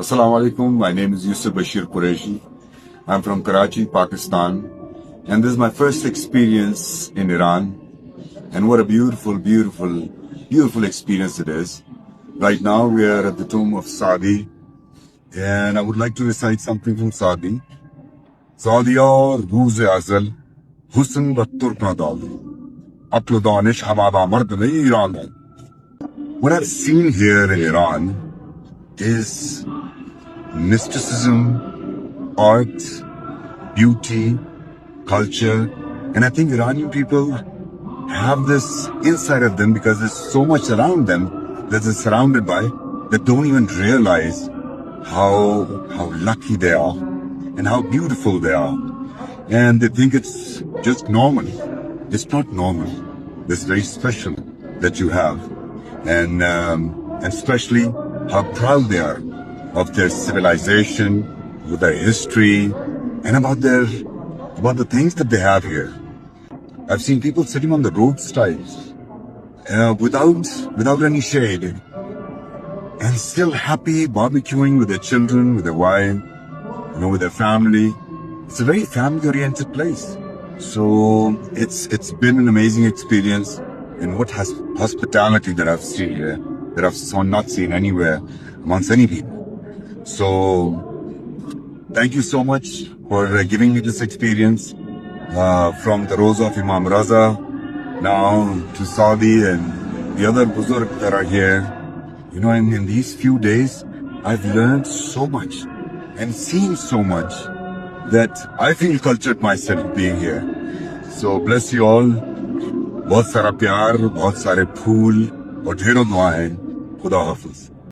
Assalamu alaikum. My name is Yusuf Bashir Qureshi. I'm from Karachi, Pakistan. And this is my first experience in Iran. And what a beautiful, beautiful, beautiful experience it is. Right now we are at the tomb of Saadi. And I would like to recite something from Saadi. Saadiya Rooz-e Azal, Husn wa Turk nadal. Aql o danish hamada mard nahi Iran hai. What I've seen here in Iran is mysticism, art, beauty, culture, and I think Iranian people have this inside of them because there's so much around them that they're surrounded by that don't even realize how lucky they are and how beautiful they are. And they think it's just normal. It's not normal. It's very special that you have. And especially how proud they are of their civilization, with their history, and about the things that they have here. I've seen people sitting on the roadside without any shade, and still happy barbecuing with their children, with their wife, with their family. It's a very family-oriented place. So it's been an amazing experience, and what hospitality that I've seen here, that I've not seen anywhere amongst any people. So thank you so much for giving me this experience from the Roza of Imam Raza now to Saudi and the other Buzurg that are here. In these few days, I've learned so much and seen so much that I feel cultured myself being here. So bless you all. बहुत सारा प्यार, बहुत सारे फूल और ढेरों दुआएं. खुदा हाफिज.